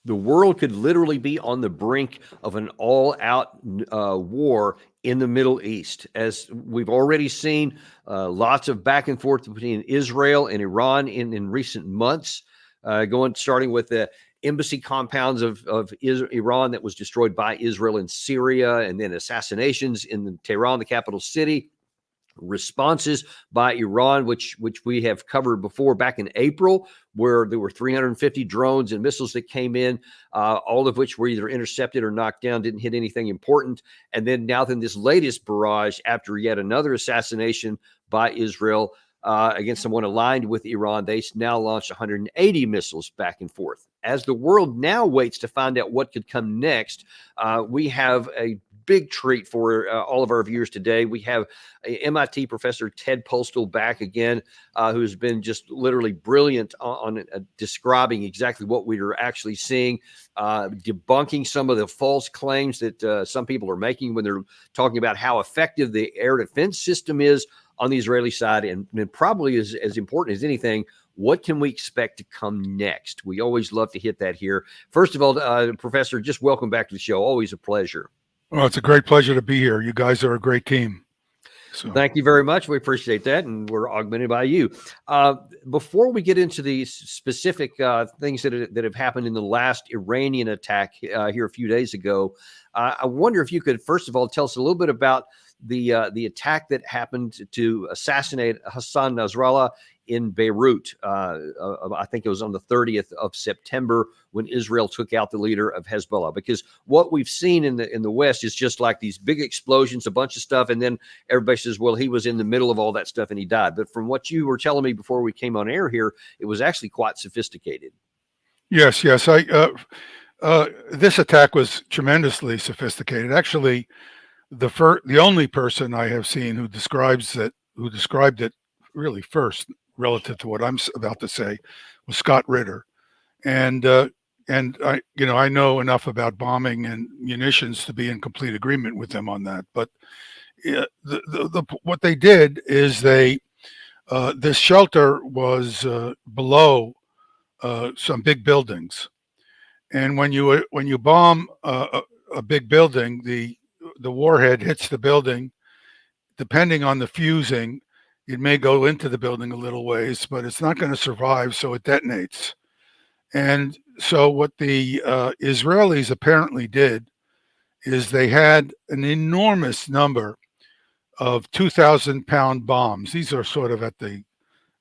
the world could literally be on the brink of an all-out war in the Middle East. As we've already seen, lots of back and forth between Israel and Iran in recent months, starting with the embassy compounds of Iran that was destroyed by Israel in Syria, and then assassinations in Tehran, the capital city. Responses by Iran, which we have covered before back in April, where there were 350 drones and missiles that came in, all of which were either intercepted or knocked down, didn't hit anything important. And then now this latest barrage after yet another assassination by Israel against someone aligned with Iran, they now launched 180 missiles back and forth. As the world now waits to find out what could come next, we have a big treat for all of our viewers today. We have MIT professor Ted Postol back again, who's been just literally brilliant on describing exactly what we are actually seeing, debunking some of the false claims that some people are making when they're talking about how effective the air defense system is on the Israeli side, and probably as important as anything, what can we expect to come next? We always love to hit that here. First of all, Professor, just welcome back to the show. Always a pleasure. Well, it's a great pleasure to be here. You guys are a great team. So. Thank you very much. We appreciate that, and we're augmented by you. Before we get into the specific things that have happened in the last Iranian attack here a few days ago, I wonder if you could, first of all, tell us a little bit about the attack that happened to assassinate Hassan Nasrallah in Beirut. I think it was on the 30th of September when Israel took out the leader of Hezbollah. Because what we've seen in the West is just like these big explosions, a bunch of stuff, and then everybody says, well, he was in the middle of all that stuff and he died. But from what you were telling me before we came on air here, it was actually quite sophisticated. Yes. This attack was tremendously sophisticated. Actually, the only person I have seen who described it really first relative to what I'm about to say was Scott Ritter, and I know enough about bombing and munitions to be in complete agreement with them on that. But what they did is this shelter was below some big buildings, and when you bomb a big building, the warhead hits the building. Depending on the fusing, it may go into the building a little ways, but it's not going to survive, so it detonates. And so what the Israelis apparently did is they had an enormous number of 2,000-pound bombs. These are sort of at the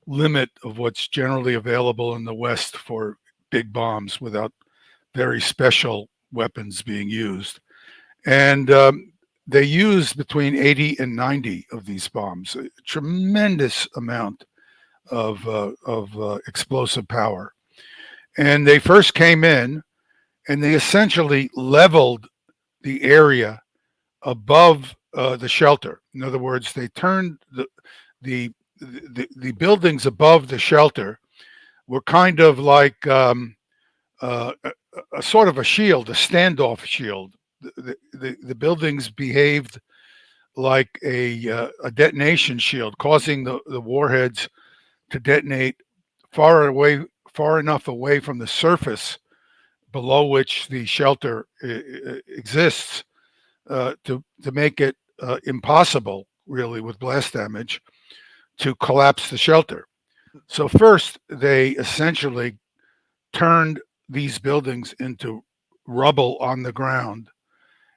limit of what's generally available in the West for big bombs without very special weapons being used. And they used between 80 and 90 of these bombs, a tremendous amount of explosive power. And they first came in and they essentially leveled the area above the shelter. In other words, they turned the buildings above the shelter were kind of like a sort of a shield, a standoff shield. The buildings behaved like a detonation shield, causing the warheads to detonate far enough away from the surface below which the shelter exists to make it impossible, really, with blast damage, to collapse the shelter. So first, they essentially turned these buildings into rubble on the ground.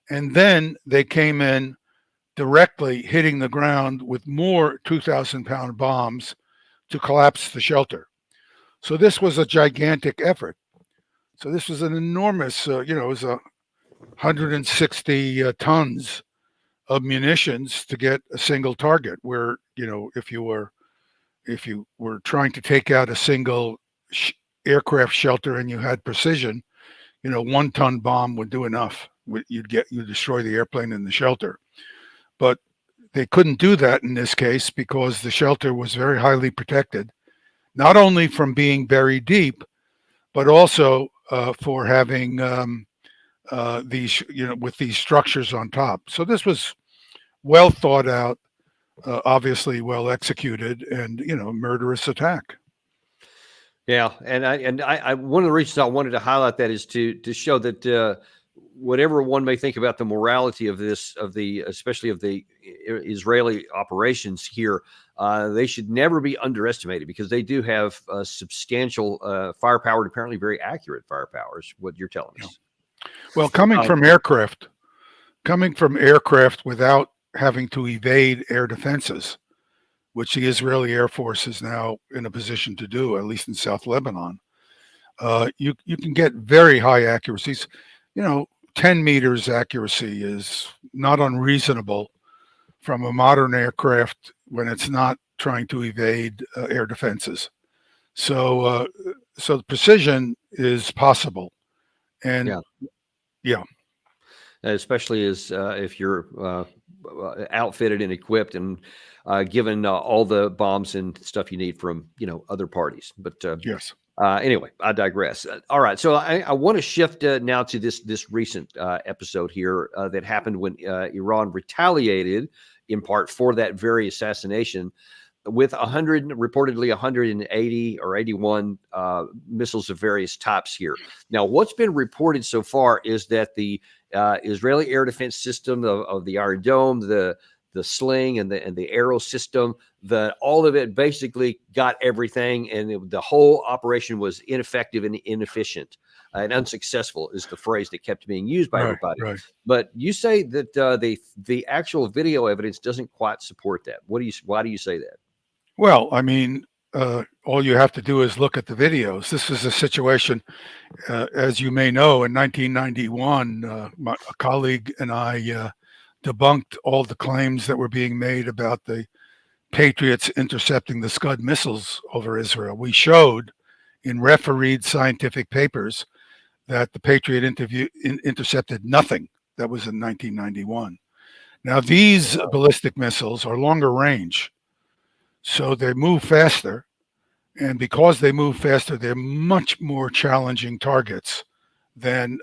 And then they came in directly hitting the ground with more 2,000-pound bombs to collapse the shelter. So this was a gigantic effort. So this was an enormous, it was 160 tons of munitions to get a single target. Where, if you were trying to take out a single aircraft shelter and you had precision, 1-ton bomb would do enough. You destroy the airplane and the shelter. But they couldn't do that in this case because the shelter was very highly protected, not only from being buried deep, but also for having these, with these structures on top. So this was well thought out, obviously well executed, and murderous attack. Yeah, and I one of the reasons I wanted to highlight that is to show that whatever one may think about the morality of this, of the especially of the Israeli operations here, they should never be underestimated because they do have substantial firepower and apparently very accurate firepower. Is what you're telling Yeah. us. Well, coming Um, from aircraft without having to evade air defenses, which the Israeli Air Force is now in a position to do, at least in South Lebanon. You can get very high accuracies. 10 meters accuracy is not unreasonable from a modern aircraft when it's not trying to evade air defenses. So the precision is possible, and yeah, yeah, especially as if you're outfitted and equipped and given all the bombs and stuff you need from other parties. But yes, anyway, I digress. All right, so I want to shift now to this recent episode here that happened when Iran retaliated in part for that very assassination with 100, reportedly 180 or 81 missiles of various types here. Now, what's been reported so far is that the Israeli air defense system of the Iron Dome, the Sling, and the Arrow system, that all of it basically got everything, and the whole operation was ineffective and inefficient. And unsuccessful is the phrase that kept being used by right, everybody. right. But you say that the actual video evidence doesn't quite support that. Why do you say that? Well, I mean, all you have to do is look at the videos. This is a situation, as you may know, in 1991, a colleague and I debunked all the claims that were being made about the Patriots intercepting the Scud missiles over Israel. We showed in refereed scientific papers that the Patriot intercepted nothing. That was in 1991. Now, these ballistic missiles are longer range, so they move faster. And because they move faster, they're much more challenging targets than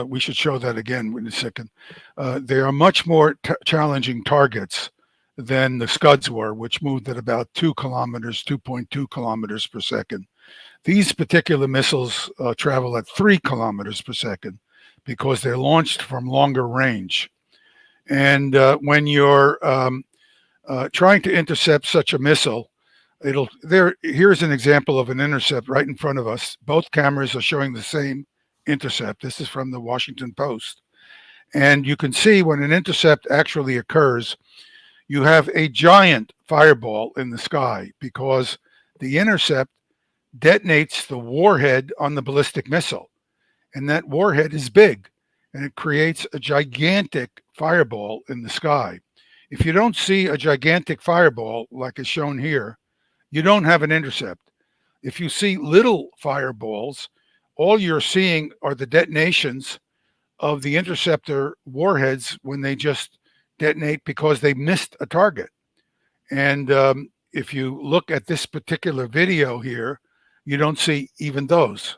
we should show that again in a second. They are much more challenging targets than the Scuds were, which moved at about 2 kilometers, 2.2 kilometers per second. These particular missiles travel at 3 kilometers per second because they're launched from longer range. And when you're trying to intercept such a missile, here's an example of an intercept right in front of us. Both cameras are showing the same intercept. This is from the Washington Post. And you can see when an intercept actually occurs, you have a giant fireball in the sky because the intercept detonates the warhead on the ballistic missile. And that warhead is big and it creates a gigantic fireball in the sky. If you don't see a gigantic fireball like is shown here, you don't have an intercept. If you see little fireballs, all you're seeing are the detonations of the interceptor warheads when they just detonate because they missed a target. And if you look at this particular video here, you don't see even those.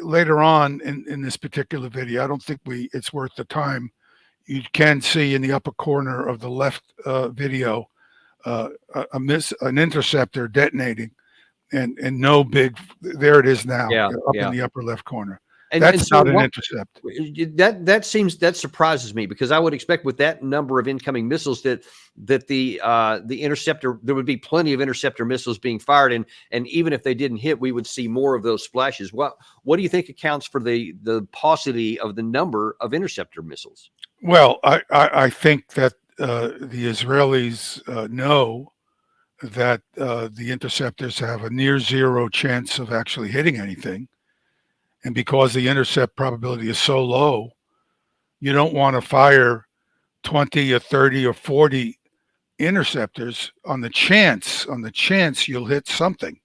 Later on in this particular video, I don't think it's worth the time. You can see in the upper corner of the left video an interceptor detonating, and no big. There it is now, Yeah, up in yeah. the upper left corner. And That's so not an what intercept. that surprises me because I would expect with that number of incoming missiles that the interceptor, there would be plenty of interceptor missiles being fired, and even if they didn't hit, we would see more of those splashes. What do you think accounts for the paucity of the number of interceptor missiles? Well, I think that the Israelis know that the interceptors have a near zero chance of actually hitting anything. And because the intercept probability is so low, you don't want to fire 20 or 30 or 40 interceptors on the chance you'll hit something,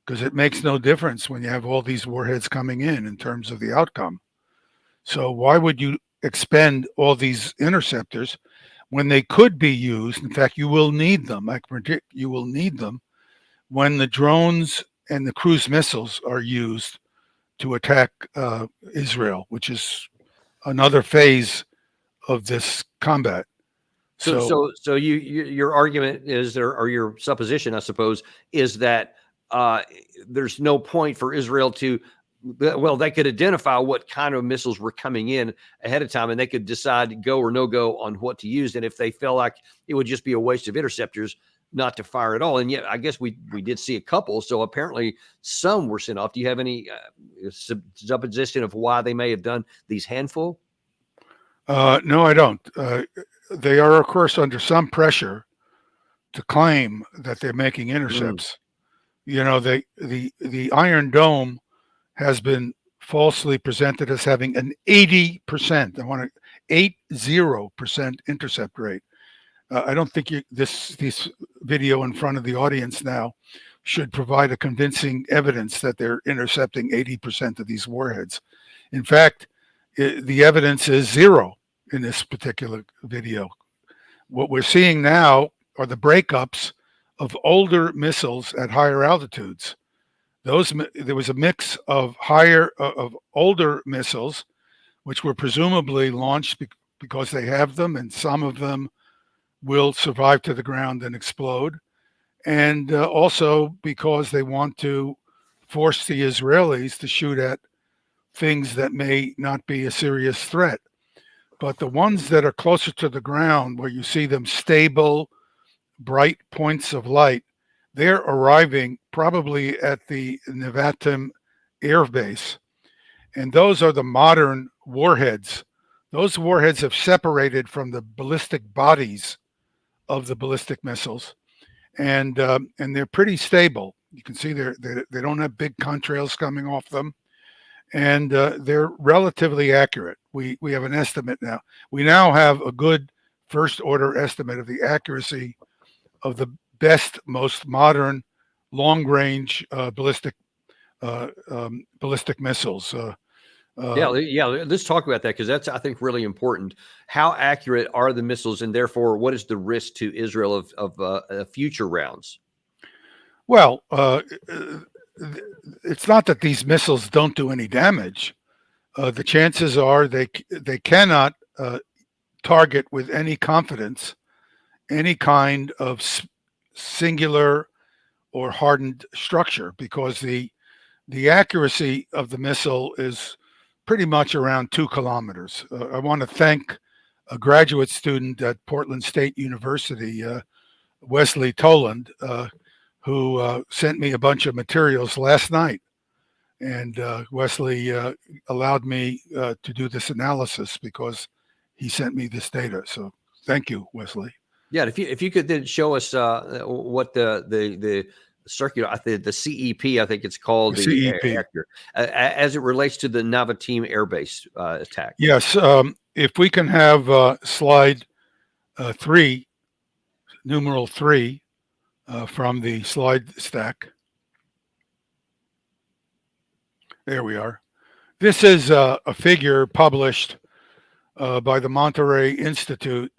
because it makes no difference when you have all these warheads coming in terms of the outcome. So why would you expend all these interceptors when they could be used? In fact, you will need them. I predict you will need them when the drones and the cruise missiles are used to attack Israel, which is another phase of this combat. So So your argument is there, or your supposition, I suppose, is that there's no point for Israel to. Well, they could identify what kind of missiles were coming in ahead of time, and they could decide go or no go on what to use. And if they felt like it would just be a waste of interceptors not to fire at all, and yet I guess we did see a couple. So apparently some were sent off. Do you have any supposition of why they may have done these handful? No, I don't. They are, of course, under some pressure to claim that they're making intercepts. You know, the Iron Dome has been falsely presented as having an 80%. I want to 80% intercept rate. I don't think this video in front of the audience now should provide a convincing evidence that they're intercepting 80% of these warheads. In fact, the evidence is zero in this particular video. What we're seeing now are the breakups of older missiles at higher altitudes. There was a mix of older missiles, which were presumably launched because they have them, and some of them will survive to the ground and explode, and also because they want to force the Israelis to shoot at things that may not be a serious threat. But the ones that are closer to the ground, where you see them stable, bright points of light, they're arriving probably at the Nevatim Air Base. And those are the modern warheads. Those warheads have separated from the ballistic bodies of the ballistic missiles. And they're pretty stable. You can see they don't have big contrails coming off them. And they're relatively accurate. We have an estimate now. We now have a good first order estimate of the accuracy of the best, most modern, long range ballistic missiles. Yeah. Let's talk about that, because that's, I think, really important. How accurate are the missiles, and therefore, what is the risk to Israel of future rounds? Well, it's not that these missiles don't do any damage. The chances are they cannot target with any confidence any kind of singular or hardened structure, because the accuracy of the missile is pretty much around 2 kilometers. I want to thank a graduate student at Portland State University, Wesley Toland, who sent me a bunch of materials last night. And Wesley allowed me to do this analysis because he sent me this data. So thank you, Wesley. Yeah, if you could then show us what the circular, the CEP, I think it's called, the CEP, as it relates to the Nevatim Air Base attack. Yes, if we can have slide 3, numeral 3, from the slide stack. There we are. This is a figure published by the Monterey Institute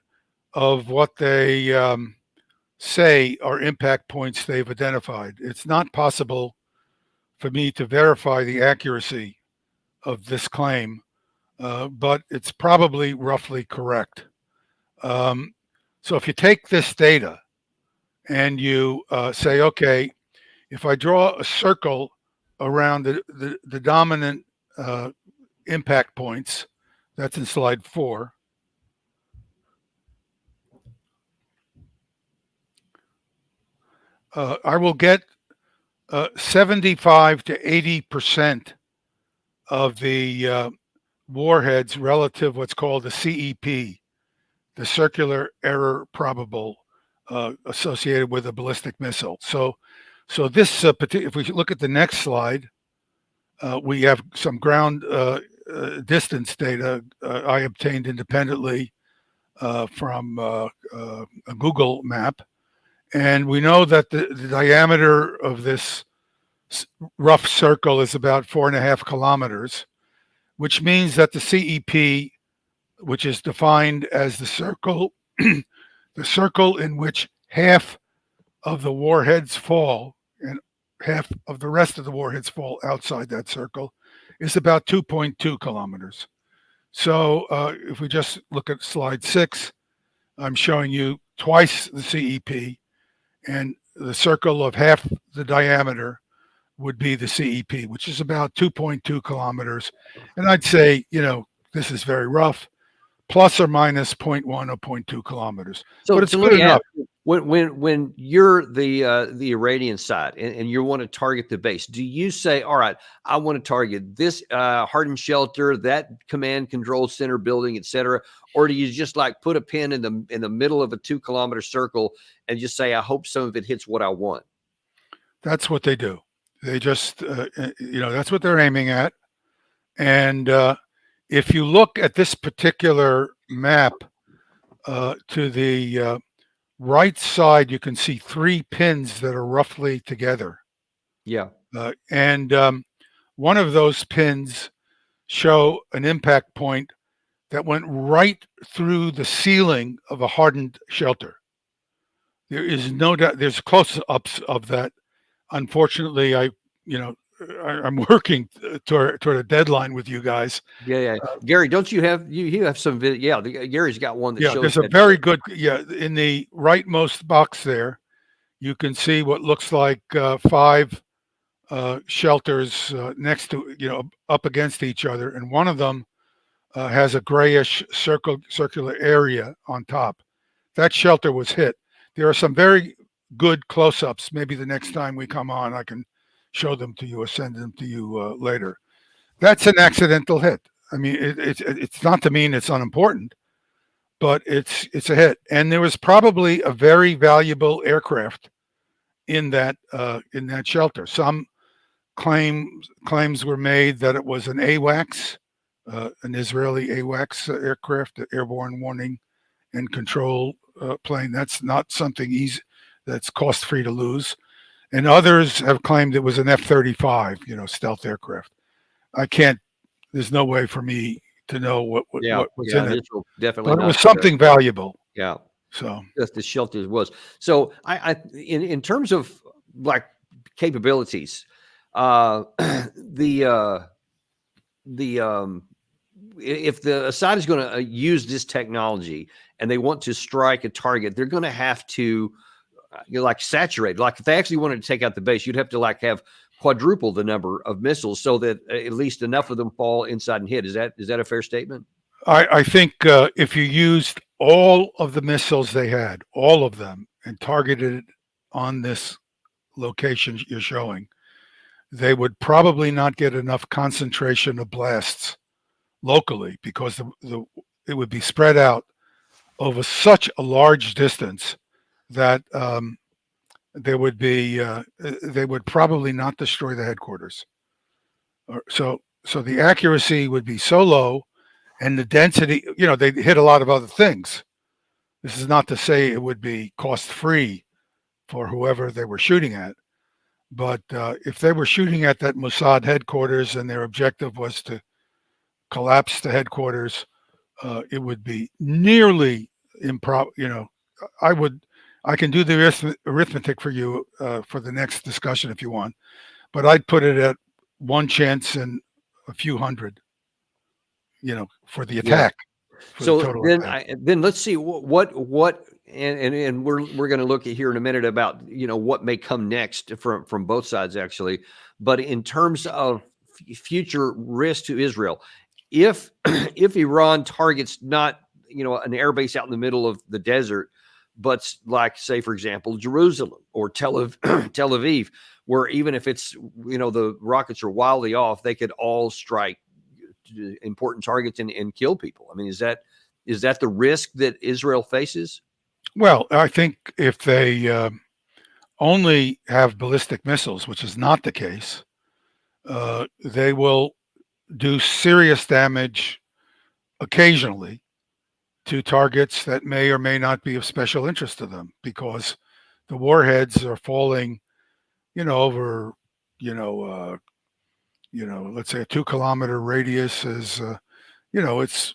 of what they say are impact points they've identified. It's not possible for me to verify the accuracy of this claim, but it's probably roughly correct. So if you take this data and you say, okay, if I draw a circle around the dominant impact points, that's in slide 4, I will get 75 to 80% of the warheads relative what's called the CEP, the circular error probable, associated with a ballistic missile. So this if we look at the next slide, we have some ground distance data I obtained independently from a Google map. And we know that the diameter of this rough circle is about 4.5 kilometers, which means that the CEP, which is defined as the circle, the circle in which half of the warheads fall and half of the rest of the warheads fall outside that circle, is about 2.2 kilometers. So if we just look at slide 6, I'm showing you twice the CEP, and the circle of half the diameter would be the CEP, which is about 2.2 kilometers. And I'd say, this is very rough, plus or minus zero point 0.1 or zero point 0.2 kilometers. So, But it's so let good me ask, enough. when you're the Iranian side and you want to target the base, do you say, all right, I want to target this hardened shelter, that command control center building, etc., or do you just like put a pin in the middle of a 2 kilometer circle and just say, I hope some of it hits what I want? That's what they do. They just, that's what they're aiming at. And if you look at this particular map, to the right side, you can see 3 pins that are roughly together. Yeah. And one of those pins show an impact point that went right through the ceiling of a hardened shelter. There is no doubt. There's close-ups of that. Unfortunately, I'm working toward a deadline with you guys. Yeah. Gary, don't you have you have some video? Yeah, Gary's got one that Yeah, shows there's a that. very good. Yeah, in the rightmost box there, you can see what looks like 5 shelters next to, up against each other, and one of them has a grayish circular area on top. That shelter was hit. There are some very good close-ups. Maybe the next time we come on, I can show them to you or send them to you later. That's an accidental hit. I mean, it's not to mean it's unimportant, but it's a hit. And there was probably a very valuable aircraft in that shelter. Some claims were made that it was an AWACS, an Israeli AWACS aircraft, the airborne warning and control plane. That's not something easy, that's cost free to lose. And others have claimed it was an F-35, stealth aircraft. I can't. There's no way for me to know what was in it. Definitely But it not. was something valuable. Yeah. So Just the shelter was. So in terms of like capabilities, the if the Assad is going to use this technology and they want to strike a target, they're going to have to like saturate. Like if they actually wanted to take out the base, you'd have to like have quadruple the number of missiles so that at least enough of them fall inside and hit. Is that a fair statement? I think if you used all of the missiles they had, all of them, and targeted it on this location you're showing, they would probably not get enough concentration of blasts locally because it would be spread out over such a large distance that they would probably not destroy the headquarters. So the accuracy would be so low, and the density, they hit a lot of other things. This is not to say it would be cost free for whoever they were shooting at, but if they were shooting at that Mossad headquarters and their objective was to collapse the headquarters, it would be nearly improbable. I can do the arithmetic for you for the next discussion if you want, but I'd put it at one chance in a few hundred, for the attack. Yeah. So then let's see what and we're going to look at here in a minute about what may come next from both sides actually, but in terms of future risk to Israel, if Iran targets not an airbase out in the middle of the desert, but like say for example Jerusalem or Tel Aviv, where even if it's the rockets are wildly off, they could all strike important targets and kill people. I mean, is that the risk that Israel faces? Well, I think if they only have ballistic missiles, which is not the case, they will do serious damage occasionally to targets that may or may not be of special interest to them, because the warheads are falling, over, let's say a 2-kilometer radius is, it's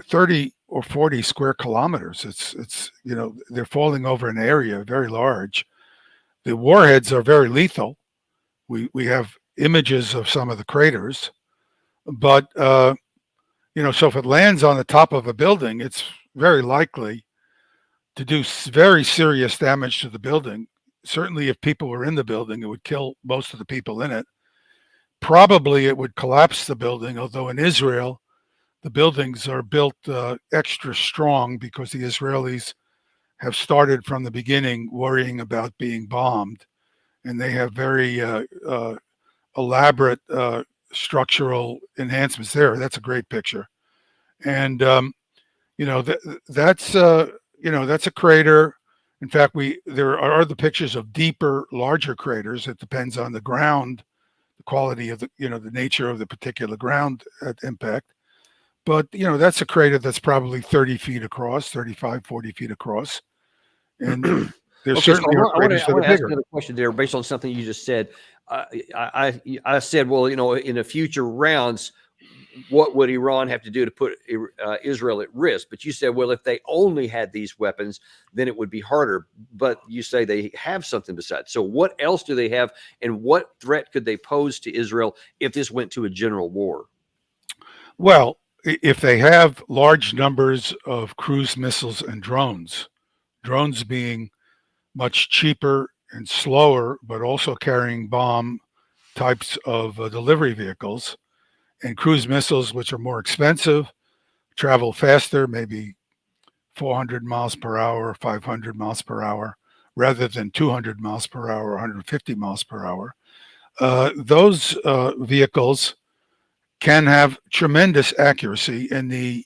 30 or 40 square kilometers. It's they're falling over an area very large. The warheads are very lethal. We have images of some of the craters, but so if it lands on the top of a building, it's very likely to do very serious damage to the building, certainly if people were in the building, it would kill most of the people in it. Probably it would collapse the building, although in Israel, the buildings are built extra strong because the Israelis have started from the beginning worrying about being bombed. And they have very elaborate structural enhancements there. That's a great picture. And, that's a crater. In fact, there are other pictures of deeper, larger craters. It depends on the ground, the quality of the nature of the particular ground at impact. But, that's a crater that's probably 30 feet across, 35, 40 feet across. And there Okay, so certainly are I want craters to that are ask bigger. another question there based on something you just said. I said, well, in the future rounds, what would Iran have to do to put Israel at risk? But you said, well, if they only had these weapons, then it would be harder. But you say they have something besides. So what else do they have, and what threat could they pose to Israel if this went to a general war? Well, if they have large numbers of cruise missiles and drones being much cheaper and slower, but also carrying bomb types of delivery vehicles, and cruise missiles, which are more expensive, travel faster, maybe 400 miles per hour, 500 miles per hour, rather than 200 miles per hour, 150 miles per hour. Those vehicles can have tremendous accuracy, and the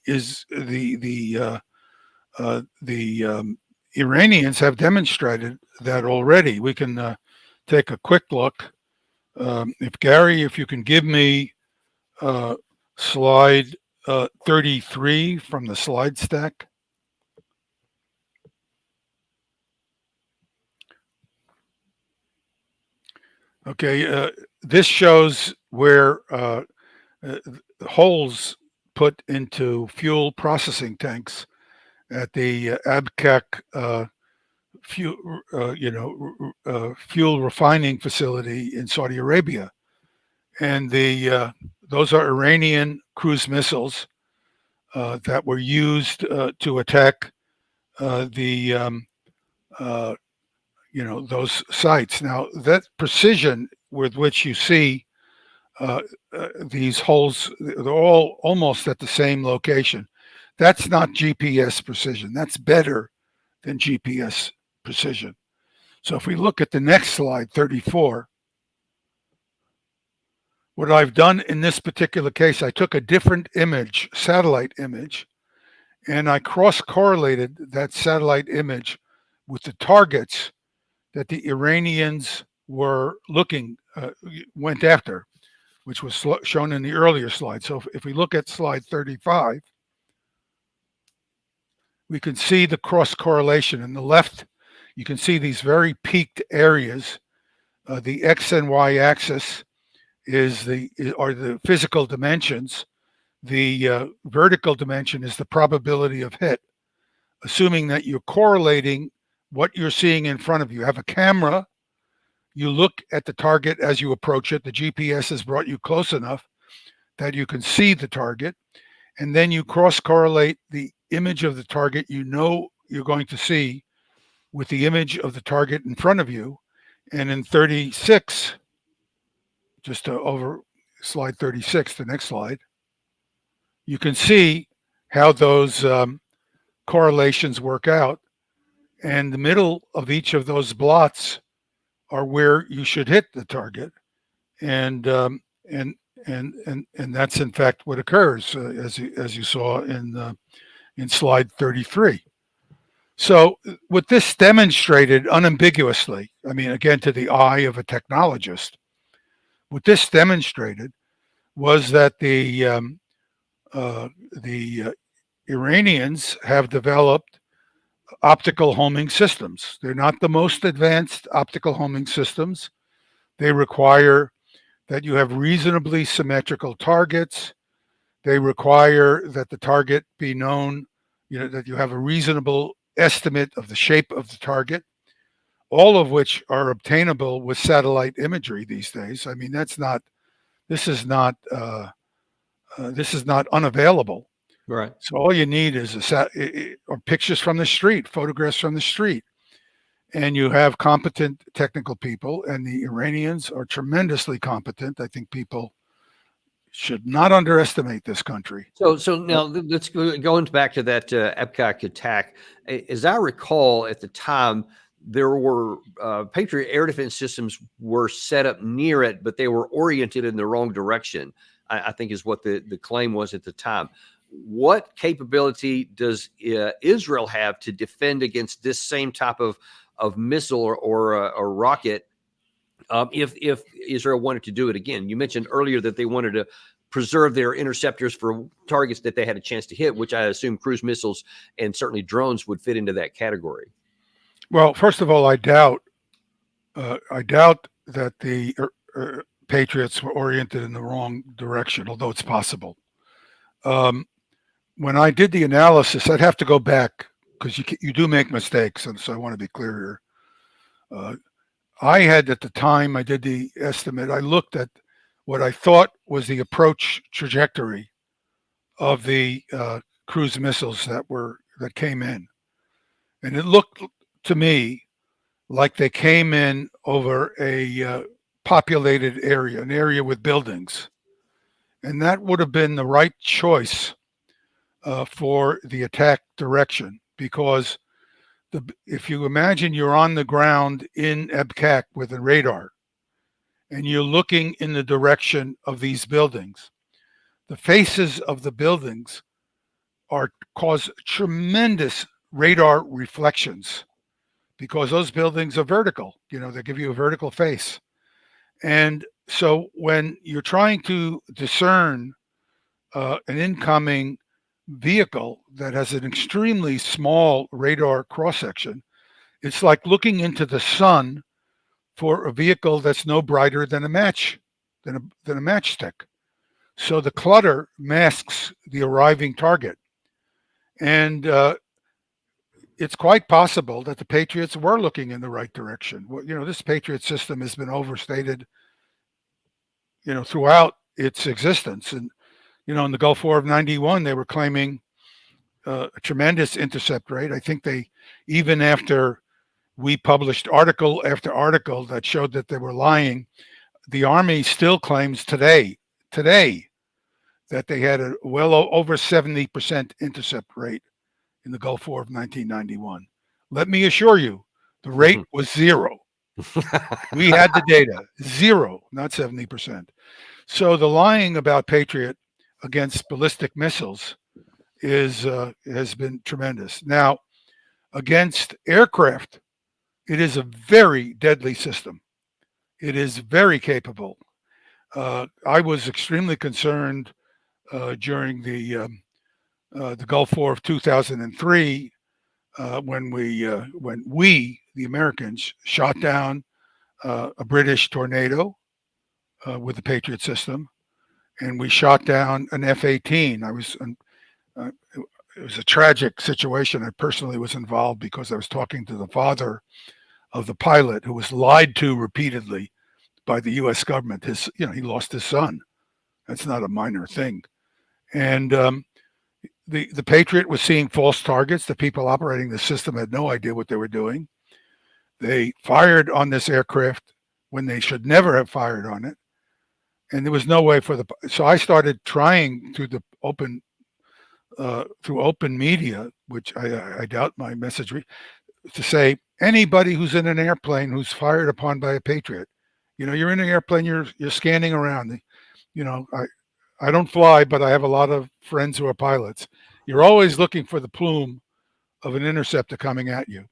Iranians have demonstrated that already. We can take a quick look. If you can give me slide 33 from the slide stack. Okay, this shows where holes put into fuel processing tanks at the Abqaiq fuel refining facility in Saudi Arabia, and those are Iranian cruise missiles that were used to attack those sites. Now, that precision with which you see these holes, they're all almost at the same location. That's not GPS precision. That's better than GPS precision. So if we look at the next slide, 34, what I've done in this particular case, I took a different image, satellite image, and I cross-correlated that satellite image with the targets that the Iranians went after, which was shown in the earlier slide. So if we look at slide 35, we can see the cross correlation. In the left, you can see these very peaked areas. The X and Y axis are the physical dimensions. The vertical dimension is the probability of hit, assuming that you're correlating what you're seeing in front of you. You have a camera, you look at the target as you approach it. The GPS has brought you close enough that you can see the target, and then you cross-correlate the image of the target you're going to see with the image of the target in front of you. And in 36, just over slide 36, the next slide, you can see how those correlations work out. And the middle of each of those blots are where you should hit the target, and that's in fact what occurs as you saw in slide 33. So what this demonstrated unambiguously, I mean, again, to the eye of a technologist, what this demonstrated was that the Iranians have developed optical homing systems. They're not the most advanced optical homing systems. They require that you have reasonably symmetrical targets. They require that the target be known, that you have a reasonable estimate of the shape of the target, all of which are obtainable with satellite imagery these days. I mean, this is not unavailable. Right. So all you need is or pictures from the street, photographs from the street. and you have competent technical people, and the Iranians are tremendously competent. I think people should not underestimate this country. So now let's going back to that Epcot attack. As I recall, at the time, there were Patriot air defense systems were set up near it, but they were oriented in the wrong direction. I think is what the claim was at the time. What capability does Israel have to defend against this same type of missile or rocket? If Israel wanted to do it again, you mentioned earlier that they wanted to preserve their interceptors for targets that they had a chance to hit, which I assume cruise missiles and certainly drones would fit into that category. Well, first of all, I doubt that the Patriots were oriented in the wrong direction, although it's possible. When I did the analysis, I'd have to go back because you do make mistakes, and so I want to be clear here. I had at the time I did the estimate, I looked at what I thought was the approach trajectory of the cruise missiles that came in, and it looked to me like they came in over a populated area, an area with buildings, and that would have been the right choice for the attack direction because if you imagine you're on the ground in Ebkak with a radar and you're looking in the direction of these buildings, the faces of the buildings cause tremendous radar reflections because those buildings are vertical. They give you a vertical face. And so when you're trying to discern an incoming vehicle that has an extremely small radar cross section, it's like looking into the sun for a vehicle that's no brighter than a matchstick. So the clutter masks the arriving target, and it's quite possible that the Patriots were looking in the right direction. This Patriot system has been overstated, throughout its existence, and in the Gulf War of '91, they were claiming a tremendous intercept rate. I think even after we published article after article that showed that they were lying, the Army still claims today that they had a well over 70% intercept rate in the Gulf War of 1991. Let me assure you, the rate was zero. We had the data, zero, not 70%. So the lying about Patriot against ballistic missiles has been tremendous. Now, against aircraft, it is a very deadly system. It is very capable. I was extremely concerned during the Gulf War of 2003 when we, the Americans, shot down a British Tornado with the Patriot system, and we shot down an F-18. It was a tragic situation. I personally was involved because I was talking to the father of the pilot who was lied to repeatedly by the U.S. government. He lost his son. That's not a minor thing. And the Patriot was seeing false targets. The people operating the system had no idea what they were doing. They fired on this aircraft when they should never have fired on it. And there was no way so I started trying through open media, which I doubt my message to say anybody who's in an airplane who's fired upon by a Patriot, you're in an airplane, you're scanning around. I don't fly, but I have a lot of friends who are pilots. You're always looking for the plume of an interceptor coming at you.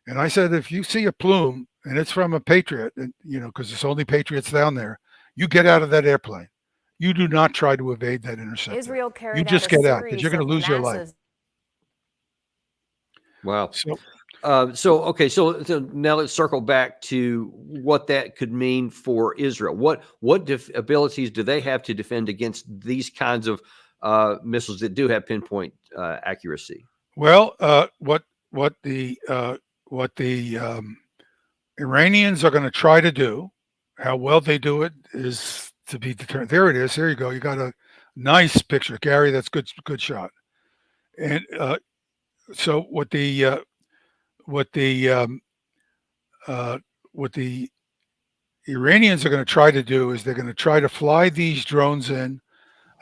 And I said, if you see a plume and it's from a Patriot, and because there's only Patriots down there, you get out of that airplane. You do not try to evade that interceptor. Israel you just get out because you're going to lose your life. Wow. So now let's circle back to what that could mean for Israel. What abilities do they have to defend against these kinds of missiles that do have pinpoint accuracy? Well, what the Iranians are going to try to do, how well they do it is to be determined. There it is. There you go. You got a nice picture, Gary. That's good shot. And so what the what the Iranians are going to try to do is they're going to try to fly these drones in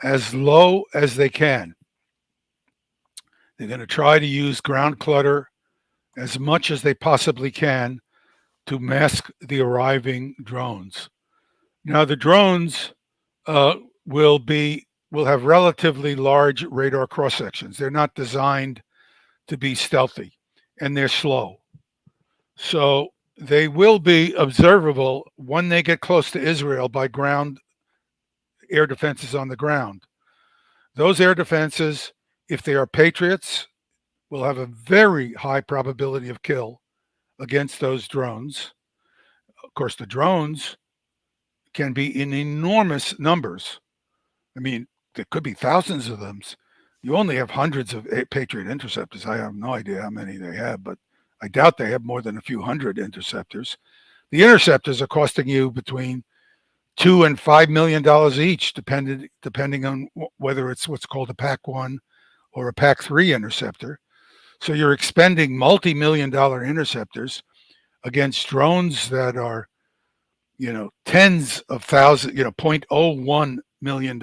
as low as they can. They're going to try to use ground clutter as much as they possibly can to mask the arriving drones. Now, the drones uh, will have relatively large radar cross sections. They're not designed to be stealthy, and they're slow. So they will be observable when they get close to Israel by ground air defenses on the ground. Those air defenses, if they are Patriots, will have a very high probability of kill against those drones. Of course, the drones can be in enormous numbers. I mean, there could be thousands of them. You only have hundreds of Patriot interceptors. I have no idea how many they have, but I doubt they have more than a few hundred interceptors. The interceptors are costing you between $2 and $5 million each, depending on whether it's what's called a PAC-1 or a PAC-3 interceptor. So you're expending multi-million-dollar interceptors against drones that are, tens of thousands, $0.01 million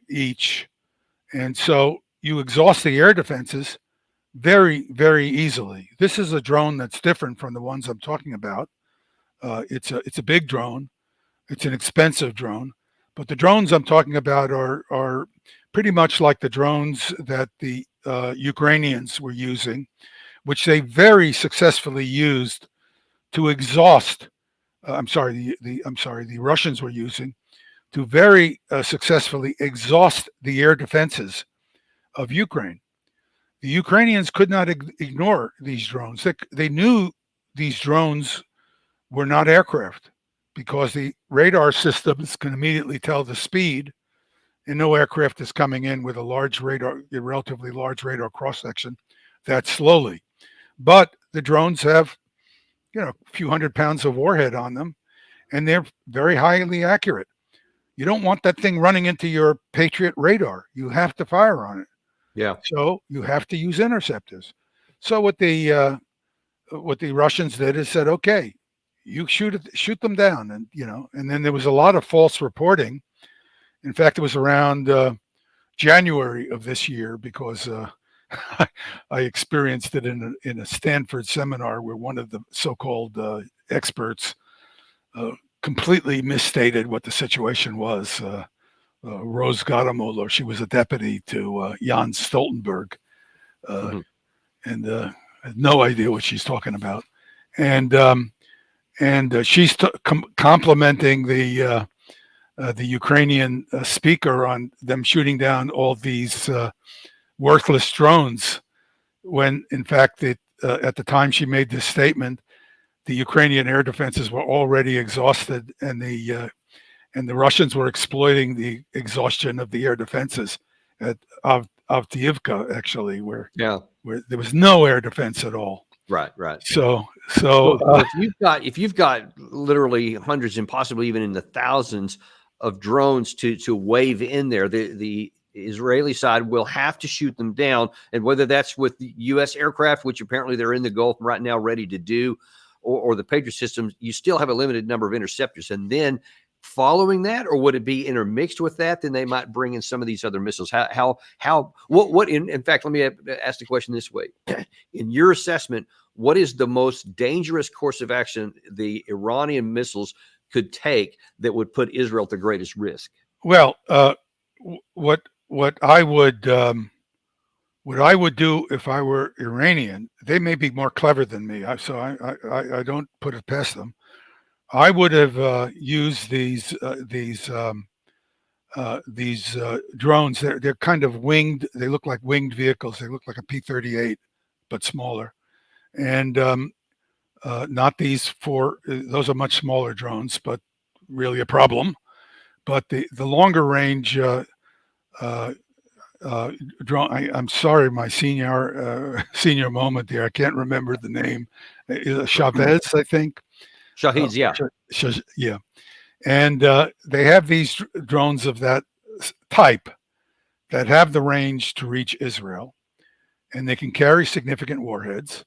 each. And so you exhaust the air defenses very, very easily. This is a drone that's different from the ones I'm talking about. It's a big drone. It's an expensive drone. But the drones I'm talking about are pretty much like the drones that the Ukrainians were using, which they very successfully used to exhaust. The Russians were using to very successfully exhaust the air defenses of Ukraine. The Ukrainians could not ignore these drones. They knew these drones were not aircraft because the radar systems can immediately tell the speed, and no aircraft is coming in with a relatively large radar cross section that slowly. But the drones have, a few hundred pounds of warhead on them, and they're very highly accurate. You don't want that thing running into your Patriot radar. You have to fire on it. Yeah. So you have to use interceptors. So what the Russians did is said, okay, you shoot them down, and then there was a lot of false reporting. In fact, it was around January of this year because I experienced it in a Stanford seminar where one of the so-called experts completely misstated what the situation was. Rose Gadamola, she was a deputy to Jan Stoltenberg, and had no idea what she's talking about. And she's complimenting the Ukrainian speaker on them shooting down all these worthless drones, when in fact at the time she made this statement, the Ukrainian air defenses were already exhausted, and the Russians were exploiting the exhaustion of the air defenses at Avdiivka, actually, where there was no air defense at all. Right. So if you've got literally hundreds and possibly even in the thousands of drones to wave in there, the Israeli side will have to shoot them down, and whether that's with the U.S. aircraft, which apparently they're in the Gulf right now ready to do, or the Patriot systems, you still have a limited number of interceptors. And then following that, or would it be intermixed with that? Then they might bring in some of these other missiles. What in fact, let me ask the question this way. In your assessment, what is the most dangerous course of action the Iranian missiles could take that would put Israel at the greatest risk? Well, what I would do if I were Iranian, they may be more clever than me, so I don't put it past them. I would have used these drones. They're kind of winged. They look like winged vehicles. They look like a P-38, but smaller. And not these four. Those are much smaller drones, but really a problem. But the longer range drone. I'm sorry, my senior moment there. I can't remember the name. Chavez, I think. Shaheeds, yeah. Yeah. And they have these drones of that type that have the range to reach Israel, and they can carry significant warheads.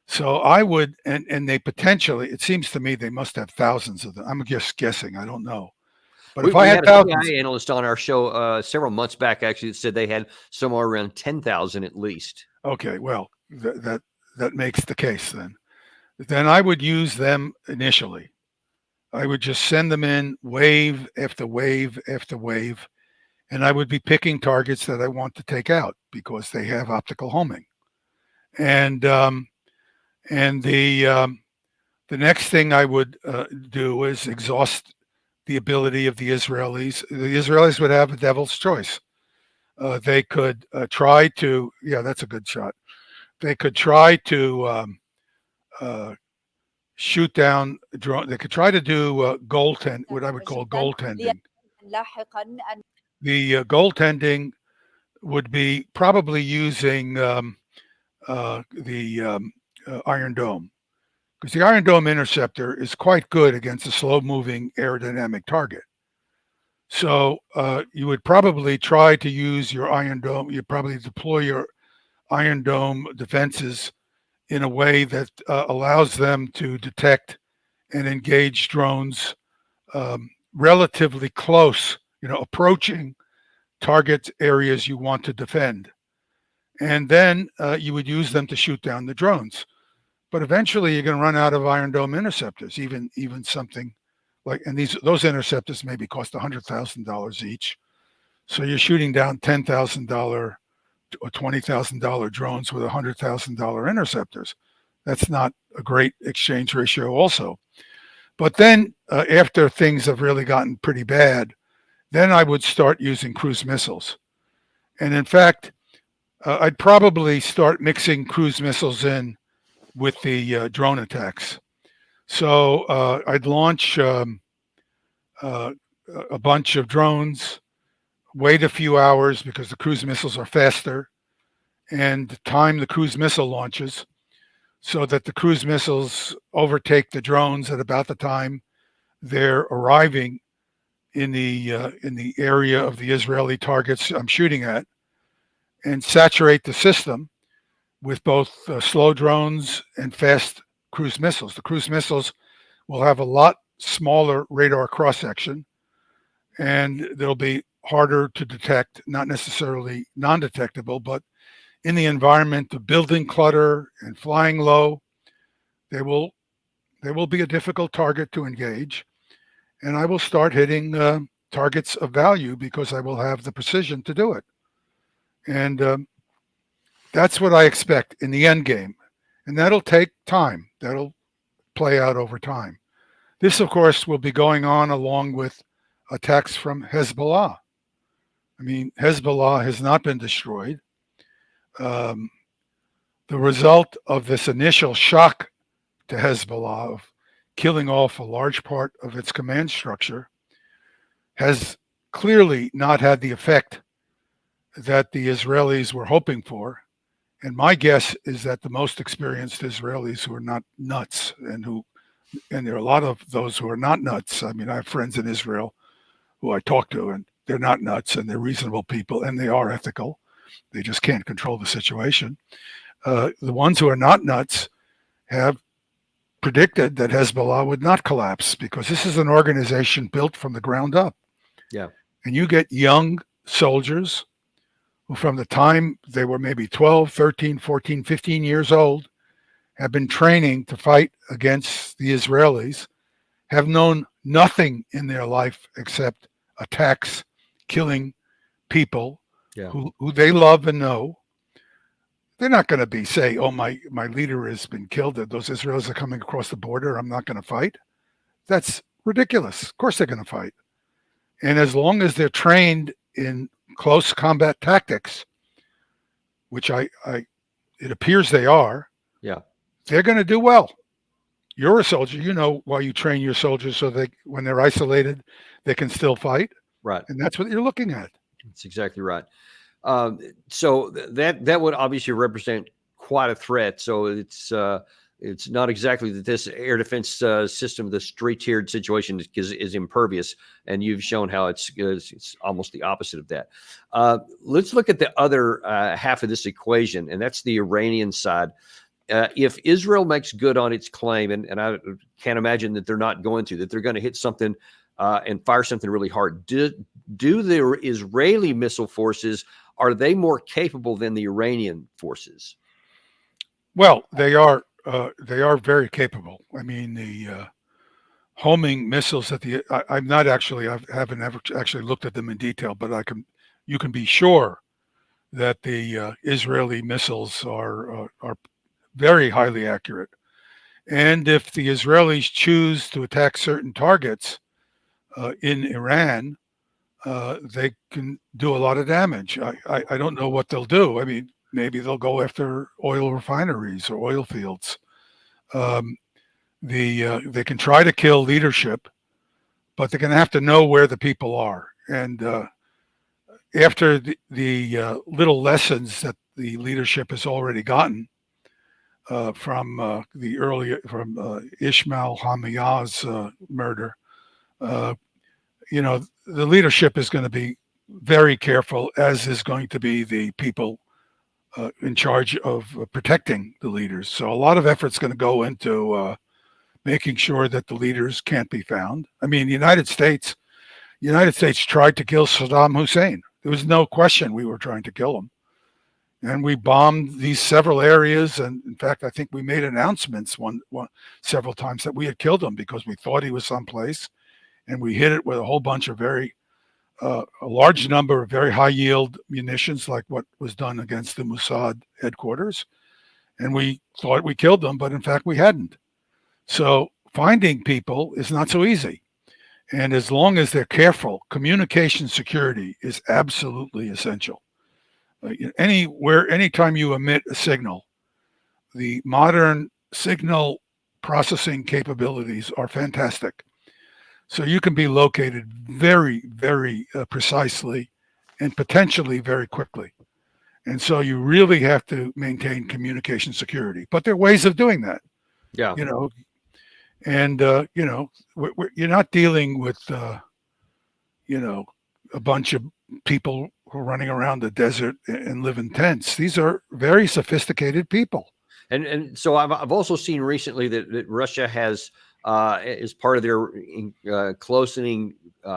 So I would, and they potentially, it seems to me they must have thousands of them. I'm just guessing. I don't know. But if I We had had a thousands, CIA analyst on our show several months back, actually, that said they had somewhere around 10,000 at least. okay, well, that makes the case then. Then I would use them initially. I would just send them in wave after wave after wave, and I would be picking targets that I want to take out because they have optical homing. And the next thing I would do is exhaust the ability of the Israelis. The Israelis would have a devil's choice. They could try to, yeah, that's a good shot. They could try to uh, shoot down drone. They could try to do what I would call goaltending. The goaltending would be probably using the Iron Dome, because the Iron Dome interceptor is quite good against a slow-moving aerodynamic target. So you would probably try to use your Iron Dome. You'd probably deploy your Iron Dome defenses in a way that allows them to detect and engage drones relatively close, approaching target areas you want to defend. And then you would use them to shoot down the drones. But eventually you're going to run out of Iron Dome interceptors, even something like, and those interceptors maybe cost $100,000 each. So you're shooting down $10,000 or $20,000 drones with $100,000 interceptors. That's not a great exchange ratio also. But then after things have really gotten pretty bad, then I would start using cruise missiles. And in fact, I'd probably start mixing cruise missiles in with the drone attacks. So I'd launch a bunch of drones, wait a few hours because the cruise missiles are faster, and time the cruise missile launches so that the cruise missiles overtake the drones at about the time they're arriving in the area of the Israeli targets I'm shooting at, and saturate the system with both slow drones and fast cruise missiles. The cruise missiles will have a lot smaller radar cross section, and they'll be harder to detect, not necessarily non-detectable, but in the environment of building clutter and flying low, they will be a difficult target to engage. And I will start hitting targets of value because I will have the precision to do it. And that's what I expect in the end game. And that'll take time. That'll play out over time. This, of course, will be going on along with attacks from Hezbollah. I mean, Hezbollah has not been destroyed. Um, the result of this initial shock to Hezbollah of killing off a large part of its command structure has clearly not had the effect that the Israelis were hoping for. And my guess is that the most experienced Israelis who are not nuts, and there are a lot of those who are not nuts. I mean, I have friends in Israel who I talk to, and they're not nuts, and they're reasonable people, and they are ethical. They just can't control the situation. The ones who are not nuts have predicted that Hezbollah would not collapse because this is an organization built from the ground up. Yeah. And you get young soldiers who, from the time they were maybe 12, 13, 14, 15 years old, have been training to fight against the Israelis, have known nothing in their life except attacks, killing people who they love and know. They're not going to be say, oh, my leader has been killed. Those Israelis are coming across the border. I'm not going to fight. That's ridiculous. Of course they're going to fight. And as long as they're trained in close combat tactics, which it appears they are, they're going to do well. You're a soldier. You know why you train your soldiers so that when they're isolated, they can still fight. Right. And that's what you're looking at. That's exactly right. So that would obviously represent quite a threat. So it's not exactly that this air defense system, this three-tiered situation, is impervious, and you've shown how it's almost the opposite of that. Let's look at the other half of this equation, and that's the Iranian side. if Israel makes good on its claim, and I can't imagine that they're not going to, that they're going to hit something and fire something really hard, do the Israeli missile forces, are they more capable than the Iranian forces? Well, they are very capable. I mean, the homing missiles that I'm not actually, I haven't ever actually looked at them in detail, but you can be sure that the Israeli missiles are very highly accurate. And if the Israelis choose to attack certain targets in Iran, they can do a lot of damage. I don't know what they'll do. I mean, maybe they'll go after oil refineries or oil fields. Um, they can try to kill leadership, but they're going to have to know where the people are. And after the little lessons that the leadership has already gotten from Ismail Haniyeh's murder, the leadership is going to be very careful, as is going to be the people in charge of protecting the leaders. So a lot of effort's going to go into making sure that the leaders can't be found. I mean, the United States tried to kill Saddam Hussein. There was no question we were trying to kill him. And we bombed these several areas. And in fact, I think we made announcements several times that we had killed him because we thought he was someplace. And we hit it with a whole bunch of a large number of very high yield munitions, like what was done against the Mossad headquarters. And we thought we killed them, but in fact we hadn't. So finding people is not so easy. And as long as they're careful, communication security is absolutely essential. Anytime you emit a signal, the modern signal processing capabilities are fantastic. So you can be located very, very precisely and potentially very quickly. And so you really have to maintain communication security. But there are ways of doing that. Yeah. And you're not dealing with a bunch of people who are running around the desert and live in tents. These are very sophisticated people. And so I've also seen recently that Russia has, as part of their closening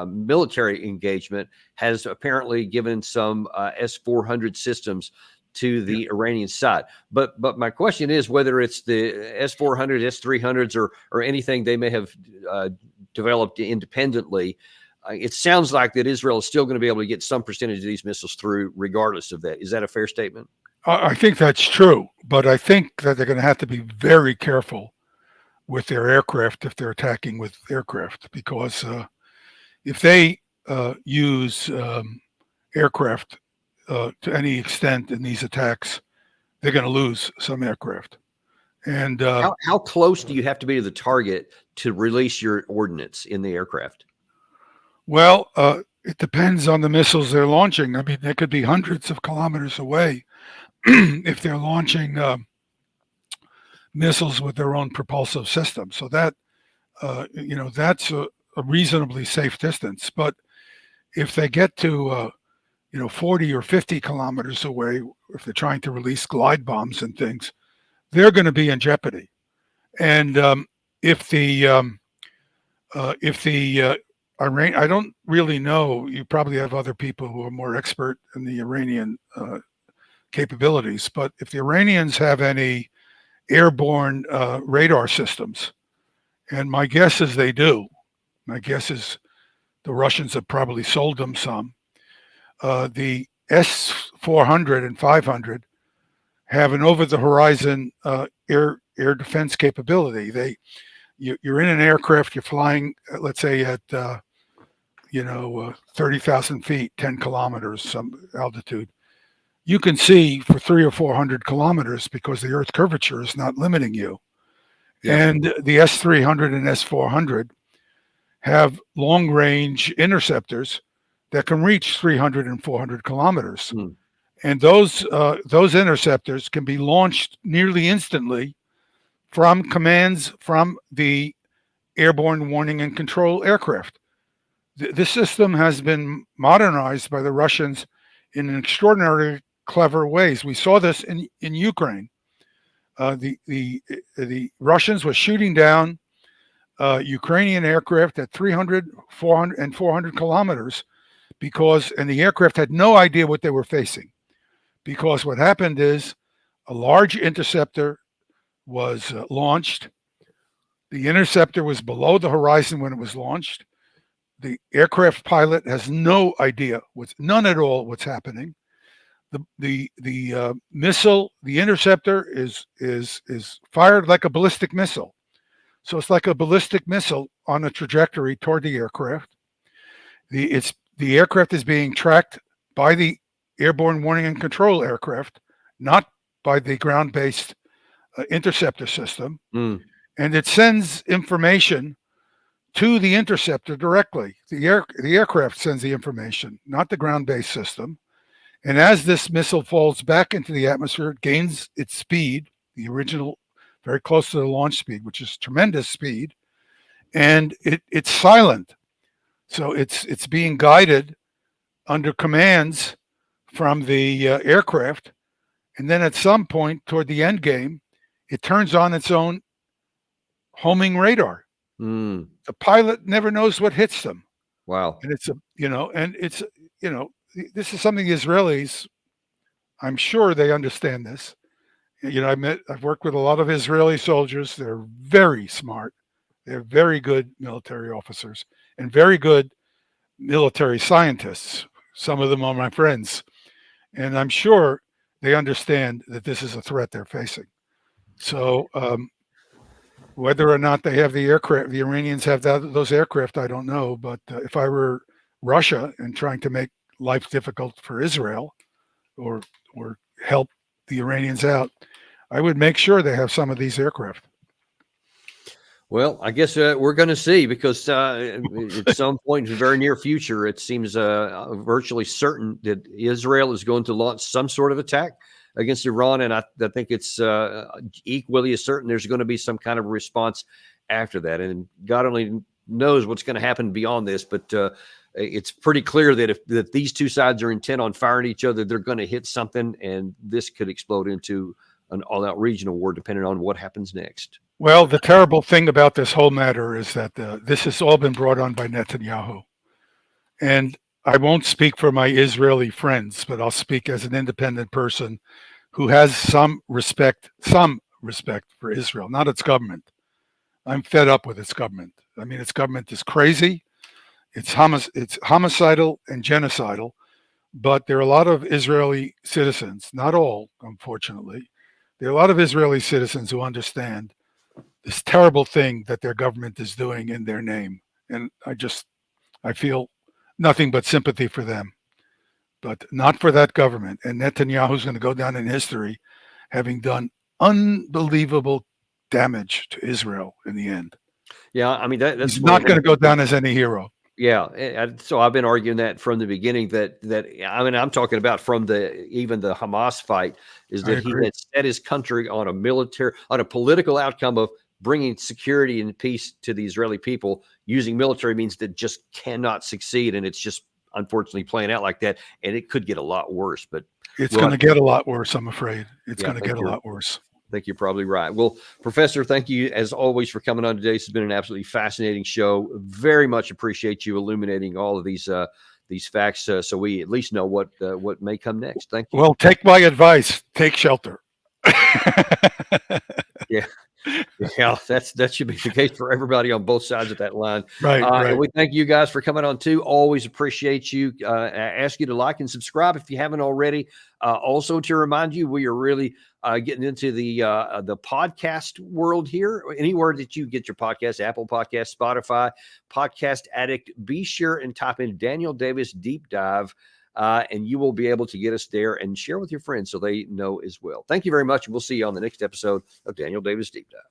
military engagement, has apparently given some S-400 systems to the Iranian side. But my question is whether it's the S-400, S-300s, or anything they may have developed independently. It sounds like that Israel is still going to be able to get some percentage of these missiles through regardless of that. Is that a fair statement? I think that's true, but I think that they're going to have to be very careful with their aircraft if they're attacking with aircraft, because if they use aircraft to any extent in these attacks, they're going to lose some aircraft. And how close do you have to be to the target to release your ordnance in the aircraft? Well, it depends on the missiles they're launching. I mean, they could be hundreds of kilometers away if they're launching missiles with their own propulsive system. So that, that's a reasonably safe distance. But if they get to, 40 or 50 kilometers away, if they're trying to release glide bombs and things, they're going to be in jeopardy. And if the Iran, I don't really know. You probably have other people who are more expert in the Iranian capabilities. But if the Iranians have any airborne radar systems, and my guess is they do. My guess is the Russians have probably sold them some. The S-400 and 500 have an over-the-horizon air defense capability. You're in an aircraft, you're flying, let's say at 30,000 feet, 10 kilometers, some altitude. You can see for 300 or 400 kilometers because the Earth's curvature is not limiting you. Yeah. And the S-300 and S-400 have long-range interceptors that can reach 300 and 400 kilometers. And those interceptors can be launched nearly instantly from commands from the airborne warning and control aircraft. This system has been modernized by the Russians in extraordinarily clever ways. We saw this in Ukraine. The Russians were shooting down Ukrainian aircraft at 300, 400, and 400 kilometers and the aircraft had no idea what they were facing. Because what happened is a large interceptor was launched. The interceptor was below the horizon when it was launched. The aircraft pilot has no idea none at all what's happening. The missile, the interceptor is fired like a ballistic missile. So it's like a ballistic missile on a trajectory toward the aircraft. The aircraft is being tracked by the airborne warning and control aircraft, not by the ground-based interceptor system. Mm. And it sends information to the interceptor directly. The aircraft sends the information, not the ground-based system. And as this missile falls back into the atmosphere, it gains its speed, the original, very close to the launch speed, which is tremendous speed, and it's silent. So it's being guided under commands from the aircraft, and then at some point toward the end game, it turns on its own homing radar. Mm. The pilot never knows what hits them. Wow. And this is something the Israelis, I'm sure they understand this. I've worked with a lot of Israeli soldiers. They're very smart. They're very good military officers and very good military scientists. Some of them are my friends. And I'm sure they understand that this is a threat they're facing. So whether or not they have the aircraft, the Iranians have those aircraft, I don't know. But if I were Russia and trying to make life difficult for Israel or help the Iranians out, I would make sure they have some of these aircraft. Well, I guess we're going to see, because at some point in the very near future, it seems virtually certain that Israel is going to launch some sort of attack against Iran. And I think it's equally as certain there's going to be some kind of response after that. And God only knows what's going to happen beyond this. But it's pretty clear that if these two sides are intent on firing each other, they're going to hit something. And this could explode into an all-out regional war, depending on what happens next. Well, the terrible thing about this whole matter is that this has all been brought on by Netanyahu. And I won't speak for my Israeli friends, but I'll speak as an independent person who has some respect for Israel, not its government. I'm fed up with its government. I mean, its government is crazy. It's homicidal and genocidal. But there are a lot of Israeli citizens, not all, unfortunately. There are a lot of Israeli citizens who understand this terrible thing that their government is doing in their name. And I feel nothing but sympathy for them, but not for that government. And Netanyahu's going to go down in history having done unbelievable damage to Israel in the end. Yeah, I mean, that's He's not going to go down as any hero. Yeah, so I've been arguing that from the beginning. That I mean, I'm talking about from even the Hamas fight, is that he had set his country on a political outcome of bringing security and peace to the Israeli people using military means that just cannot succeed, and it's just unfortunately playing out like that, and it could get a lot worse. But it's going to get a lot worse, I'm afraid. It's going to get a lot worse. I think you're probably right. Well, Professor, thank you as always for coming on today. This has been an absolutely fascinating show. Very much appreciate you illuminating all of these facts, so we at least know what may come next. Thank you. Well, take my advice. Take shelter. Yeah. Yeah, that should be the case for everybody on both sides of that line. Right. And we thank you guys for coming on too. Always appreciate you. I ask you to like and subscribe if you haven't already. Also to remind you, we are really getting into the podcast world here. Anywhere that you get your podcast, Apple Podcast, Spotify, Podcast Addict, be sure and type in Daniel Davis Deep Dive. And you will be able to get us there and share with your friends so they know as well. Thank you very much. And we'll see you on the next episode of Daniel Davis Deep Dive.